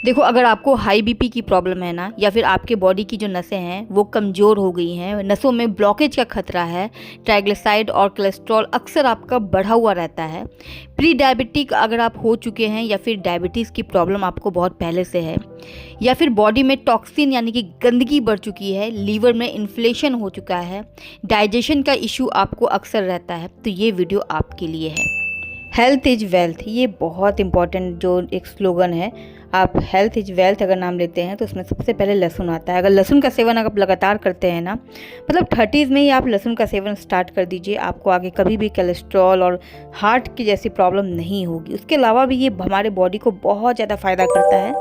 देखो, अगर आपको हाई बीपी की प्रॉब्लम है ना, या फिर आपके बॉडी की जो नसें हैं वो कमज़ोर हो गई हैं, नसों में ब्लॉकेज का खतरा है, ट्राइग्लिसराइड और कोलेस्ट्रॉल अक्सर आपका बढ़ा हुआ रहता है, प्री डायबिटिक अगर आप हो चुके हैं, या फिर डायबिटीज़ की प्रॉब्लम आपको बहुत पहले से है, या फिर बॉडी में टॉक्सिन यानी कि गंदगी बढ़ चुकी है, लीवर में इन्फ्लेशन हो चुका है, डाइजेशन का इशू आपको अक्सर रहता है, तो ये वीडियो आपके लिए है। हेल्थ इज़ वेल्थ, ये बहुत इंपॉर्टेंट जो एक स्लोगन है। आप हेल्थ इज़ वेल्थ अगर नाम लेते हैं तो उसमें सबसे पहले लहसुन आता है। अगर लहसुन का सेवन आप लगातार करते हैं ना, मतलब 30s में ही आप लहसुन का सेवन स्टार्ट कर दीजिए, आपको आगे कभी भी कोलेस्ट्रॉल और हार्ट की जैसी प्रॉब्लम नहीं होगी। उसके अलावा भी ये हमारे बॉडी को बहुत ज़्यादा फ़ायदा करता है।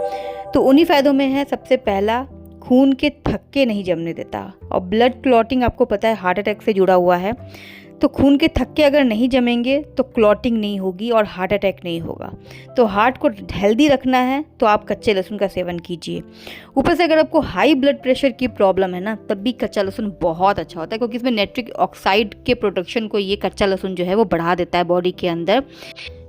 तो उन्हीं फ़ायदों में है सबसे पहला, खून के थक्के नहीं जमने देता। और ब्लड क्लॉटिंग आपको पता है हार्ट अटैक से जुड़ा हुआ है, तो खून के थक्के अगर नहीं जमेंगे तो क्लॉटिंग नहीं होगी और हार्ट अटैक नहीं होगा। तो हार्ट को हेल्दी रखना है तो आप कच्चे लहसुन का सेवन कीजिए। ऊपर से अगर आपको हाई ब्लड प्रेशर की प्रॉब्लम है ना, तब भी कच्चा लहसुन बहुत अच्छा होता है, क्योंकि इसमें नाइट्रिक ऑक्साइड के प्रोडक्शन को ये कच्चा लहसुन जो है वो बढ़ा देता है बॉडी के अंदर,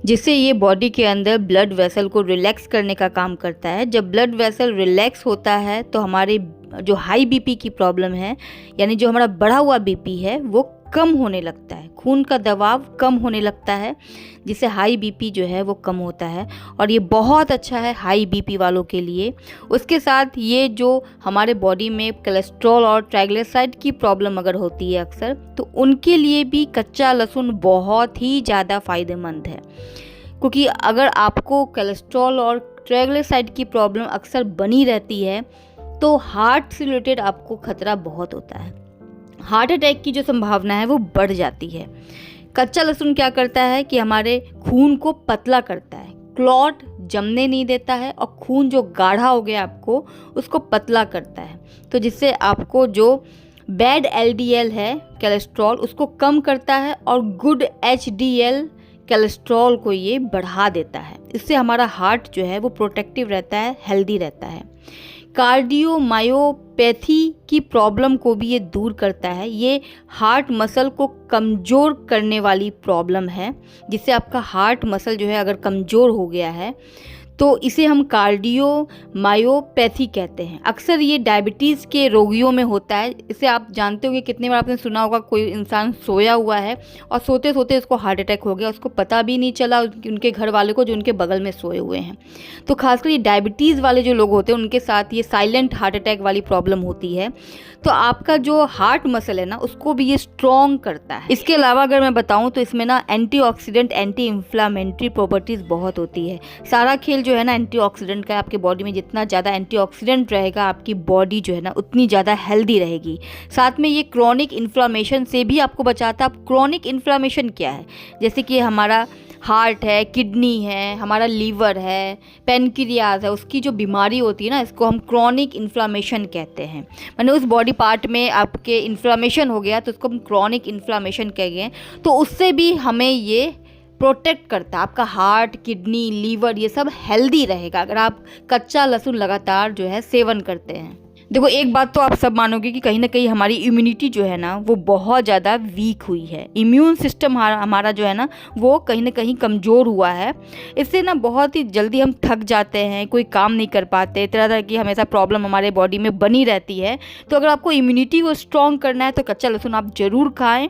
जिससे ये बॉडी के अंदर ब्लड वेसल को रिलैक्स करने का काम करता है। जब ब्लड वेसल रिलैक्स होता है तो हमारे जो हाई बीपी की प्रॉब्लम है, यानी जो हमारा बढ़ा हुआ बीपी है, वो कम होने लगता है, खून का दबाव कम होने लगता है, जिससे हाई बीपी जो है वो कम होता है। और ये बहुत अच्छा है हाई बीपी वालों के लिए। उसके साथ ये जो हमारे बॉडी में कोलेस्ट्रॉल और ट्राइग्लिसराइड की प्रॉब्लम अगर होती है अक्सर, तो उनके लिए भी कच्चा लहसुन बहुत ही ज़्यादा फ़ायदेमंद है, क्योंकि अगर आपको कोलेस्ट्रॉल और ट्राइग्लिसराइड की प्रॉब्लम अक्सर बनी रहती है तो हार्ट से रिलेटेड आपको खतरा बहुत होता है, हार्ट अटैक की जो संभावना है वो बढ़ जाती है। कच्चा लहसुन क्या करता है कि हमारे खून को पतला करता है, क्लॉट जमने नहीं देता है, और खून जो गाढ़ा हो गया आपको उसको पतला करता है, तो जिससे आपको जो बैड एलडीएल है कोलेस्ट्रॉल उसको कम करता है, और गुड एचडीएल कोलेस्ट्रॉल को ये बढ़ा देता है। इससे हमारा हार्ट जो है वो प्रोटेक्टिव रहता है, हेल्दी रहता है। कार्डियोमायोपैथी की प्रॉब्लम को भी ये दूर करता है। ये हार्ट मसल को कमज़ोर करने वाली प्रॉब्लम है, जिससे आपका हार्ट मसल जो है अगर कमज़ोर हो गया है तो इसे हम कार्डियोमायोपैथी कहते हैं। अक्सर ये डायबिटीज़ के रोगियों में होता है। इसे आप जानते होंगे, कितने बार आपने सुना होगा, कोई इंसान सोया हुआ है और सोते सोते उसको हार्ट अटैक हो गया, उसको पता भी नहीं चला उनके घर वाले को जो उनके बगल में सोए हुए हैं। तो खासकर ये डायबिटीज़ वाले जो लोग होते हैं उनके साथ ये साइलेंट हार्ट अटैक वाली प्रॉब्लम होती है। तो आपका जो हार्ट मसल है ना उसको भी ये स्ट्रॉन्ग करता है। इसके अलावा अगर मैं बताऊँ तो इसमें ना एंटीऑक्सीडेंट, एंटी इन्फ्लामेटरी प्रॉपर्टीज़ बहुत होती है। सारा खेल जो है ना एंटीऑक्सीडेंट का है। आपके बॉडी में जितना ज़्यादा एंटीऑक्सीडेंट रहेगा आपकी बॉडी जो है ना उतनी ज़्यादा हेल्दी रहेगी। साथ में ये क्रॉनिक इन्फ्लामेशन से भी आपको बचाता है। अब क्रॉनिक इन्फ्लामेशन क्या है? जैसे कि हमारा हार्ट है, किडनी है, हमारा लीवर है, पेनक्रियाज है, उसकी जो बीमारी होती है ना, इसको हम क्रॉनिक इन्फ्लामेशन कहते हैं। माने उस बॉडी पार्ट में आपके इन्फ्लामेशन हो गया तो उसको हम क्रॉनिक इन्फ्लामेशन कहेंगे। तो उससे भी हमें ये प्रोटेक्ट करता है। आपका हार्ट, किडनी, लीवर ये सब हेल्दी रहेगा अगर आप कच्चा लहसुन लगातार जो है सेवन करते हैं। देखो, एक बात तो आप सब मानोगे कि कहीं ना कहीं हमारी इम्यूनिटी जो है ना वो बहुत ज़्यादा वीक हुई है। इम्यून सिस्टम हमारा जो है ना वो कहीं ना कहीं कमज़ोर हुआ है। इससे ना बहुत ही जल्दी हम थक जाते हैं, कोई काम नहीं कर पाते, तरह तरह की हमेशा प्रॉब्लम हमारे बॉडी में बनी रहती है। तो अगर आपको इम्यूनिटी को स्ट्रॉन्ग करना है तो कच्चा लहसुन आप ज़रूर खाएँ।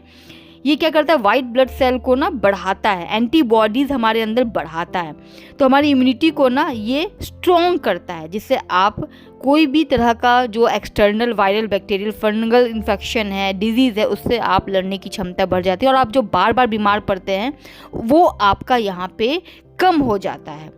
ये क्या करता है, वाइट ब्लड सेल को ना बढ़ाता है, एंटीबॉडीज़ हमारे अंदर बढ़ाता है, तो हमारी इम्यूनिटी को ना ये स्ट्रॉन्ग करता है, जिससे आप कोई भी तरह का जो external viral, bacterial, fungal infection है, डिजीज़ है, उससे आप लड़ने की क्षमता बढ़ जाती है, और आप जो बार बार बीमार पड़ते हैं वो आपका यहाँ पे कम हो जाता है।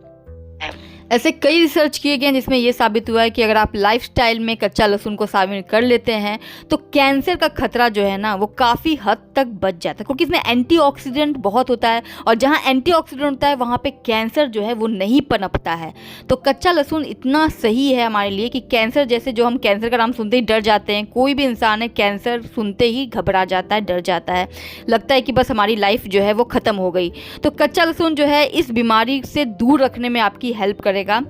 ऐसे कई रिसर्च किए गए हैं जिसमें ये साबित हुआ है कि अगर आप लाइफस्टाइल में कच्चा लहसुन को शामिल कर लेते हैं तो कैंसर का खतरा जो है ना वो काफ़ी हद तक बच जाता है, क्योंकि इसमें एंटीऑक्सीडेंट बहुत होता है, और जहाँ एंटीऑक्सीडेंट होता है वहाँ पे कैंसर जो है वो नहीं पनपता है। तो कच्चा लहसुन इतना सही है हमारे लिए कि कैंसर जैसे, जो हम कैंसर का नाम सुनते ही डर जाते हैं, कोई भी इंसान है कैंसर सुनते ही घबरा जाता है, डर जाता है, लगता है कि बस हमारी लाइफ जो है वो ख़त्म हो गई। तो कच्चा लहसुन जो है इस बीमारी से दूर रखने में आपकी हेल्प करेगा।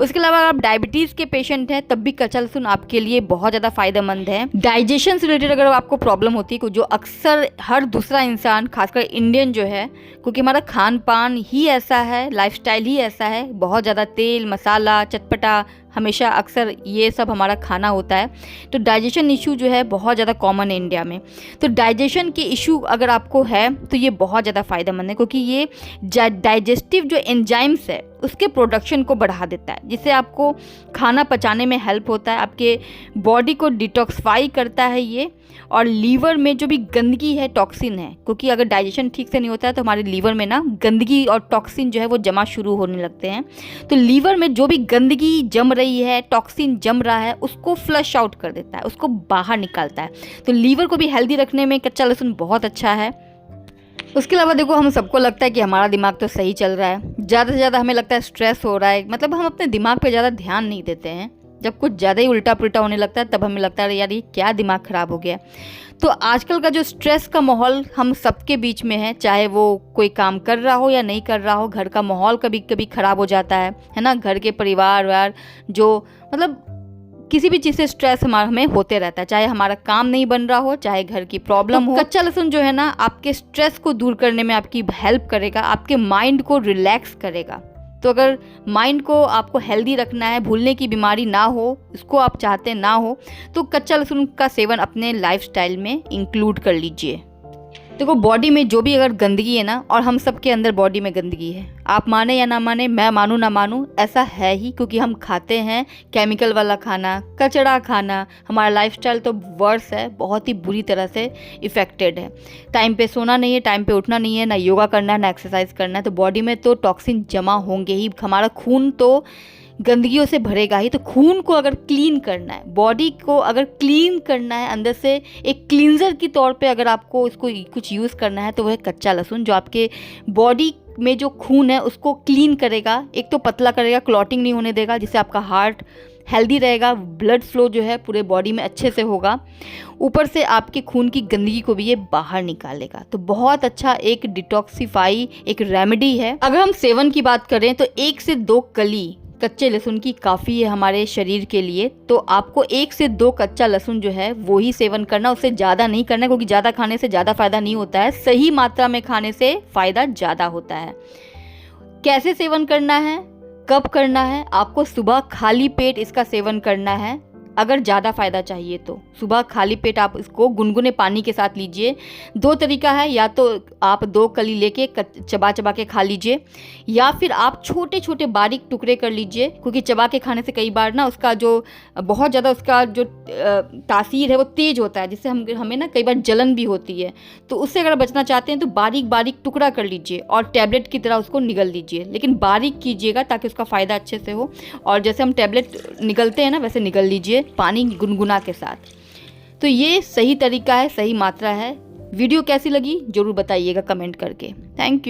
उसके अलावा अगर आप डायबिटीज़ के पेशेंट हैं तब भी कच्चा लहसुन आपके लिए बहुत ज़्यादा फ़ायदेमंद है। डाइजेशन से रिलेटेड अगर आपको प्रॉब्लम होती है, जो अक्सर हर दूसरा इंसान, खासकर इंडियन जो है, क्योंकि हमारा खान पान ही ऐसा है, लाइफस्टाइल ही ऐसा है, बहुत ज़्यादा तेल मसाला चटपटा हमेशा अक्सर ये सब हमारा खाना होता है, तो डाइजेशन इशू जो है बहुत ज़्यादा कॉमन है इंडिया में। तो डाइजेशन के इशू अगर आपको है तो ये बहुत ज़्यादा फ़ायदेमंद है, क्योंकि ये डाइजेस्टिव जो एंजाइम्स है उसके प्रोडक्शन को बढ़ा देता है, जिससे आपको खाना पचाने में हेल्प होता है, आपके बॉडी को डिटॉक्सिफाई करता है ये। और लीवर में जो भी गंदगी है, टॉक्सिन है, क्योंकि अगर डाइजेशन ठीक से नहीं होता है तो हमारे लीवर में ना गंदगी और टॉक्सिन जो है वो जमा शुरू होने लगते हैं। तो लीवर में जो भी गंदगी जम रही है, टॉक्सिन जम रहा है, उसको फ्लश आउट कर देता है, उसको बाहर निकालता है। तो लीवर को भी हेल्दी रखने में कच्चा लहसुन बहुत अच्छा है। उसके अलावा देखो, हम सबको लगता है कि हमारा दिमाग तो सही चल रहा है, ज़्यादा से ज़्यादा हमें लगता है स्ट्रेस हो रहा है, मतलब हम अपने दिमाग पे ज़्यादा ध्यान नहीं देते हैं। जब कुछ ज़्यादा ही उल्टा पुल्टा होने लगता है तब हमें लगता है यार ये क्या दिमाग ख़राब हो गया। तो आजकल का जो स्ट्रेस का माहौल हम सबके बीच में है, चाहे वो कोई काम कर रहा हो या नहीं कर रहा हो, घर का माहौल कभी कभी ख़राब हो जाता है ना। घर के परिवार वार जो मतलब किसी भी चीज़ से स्ट्रेस हमें होते रहता है, चाहे हमारा काम नहीं बन रहा हो, चाहे घर की प्रॉब्लम हो। कच्चा लहसुन जो है ना आपके स्ट्रेस को दूर करने में आपकी हेल्प करेगा, आपके माइंड को रिलैक्स करेगा। तो अगर माइंड को आपको हेल्दी रखना है, भूलने की बीमारी ना हो, इसको आप चाहते ना हो, तो कच्चा लहसुन का सेवन अपने लाइफस्टाइल में इंक्लूड कर लीजिए। देखो, बॉडी में जो भी अगर गंदगी है ना, और हम सब के अंदर बॉडी में गंदगी है, आप माने या ना माने, मैं मानूँ ना मानूँ, ऐसा है ही, क्योंकि हम खाते हैं केमिकल वाला खाना, कचड़ा खाना। हमारा लाइफस्टाइल तो वर्स है, बहुत ही बुरी तरह से इफ़ेक्टेड है। टाइम पे सोना नहीं है, टाइम पे उठना नहीं है, ना योगा करना है, ना एक्सरसाइज करना है, तो बॉडी में तो टॉक्सिन जमा होंगे ही। हमारा खून तो गंदगियों से भरेगा ही। तो खून को अगर क्लीन करना है, बॉडी को अगर क्लीन करना है अंदर से, एक क्लींजर की तौर पे अगर आपको इसको कुछ यूज़ करना है, तो वह कच्चा लहसुन, जो आपके बॉडी में जो खून है उसको क्लीन करेगा। एक तो पतला करेगा, क्लॉटिंग नहीं होने देगा, जिससे आपका हार्ट हेल्दी रहेगा, ब्लड फ्लो जो है पूरे बॉडी में अच्छे से होगा। ऊपर से आपके खून की गंदगी को भी ये बाहर निकालेगा। तो बहुत अच्छा एक डिटॉक्सिफाई एक रेमेडी है। अगर हम सेवन की बात करें तो 1 से 2 कली कच्चे लहसुन की काफ़ी है हमारे शरीर के लिए। तो आपको 1 से 2 कच्चा लहसुन जो है वो ही सेवन करना, उससे ज़्यादा नहीं करना, क्योंकि ज़्यादा खाने से ज़्यादा फ़ायदा नहीं होता है, सही मात्रा में खाने से फ़ायदा ज़्यादा होता है। कैसे सेवन करना है, कब करना है? आपको सुबह खाली पेट इसका सेवन करना है। अगर ज़्यादा फ़ायदा चाहिए तो सुबह खाली पेट आप इसको गुनगुने पानी के साथ लीजिए। 2 तरीका है, या तो आप 2 कली लेके चबा चबा के खा लीजिए, या फिर आप छोटे छोटे बारीक टुकड़े कर लीजिए, क्योंकि चबा के खाने से कई बार ना उसका जो बहुत ज़्यादा उसका जो तासीर है वो तेज़ होता है, जिससे हमें ना कई बार जलन भी होती है। तो उससे अगर बचना चाहते हैं तो बारीक बारीक टुकड़ा कर लीजिए और टैबलेट की तरह उसको निगल लीजिए, लेकिन बारीक कीजिएगा ताकि उसका फ़ायदा अच्छे से हो। और जैसे हम टैबलेट निगलते हैं ना, वैसे निगल लीजिए पानी गुनगुना के साथ। तो ये सही तरीका है, सही मात्रा है। वीडियो कैसी लगी ज़रूर बताइएगा कमेंट करके। Thank you.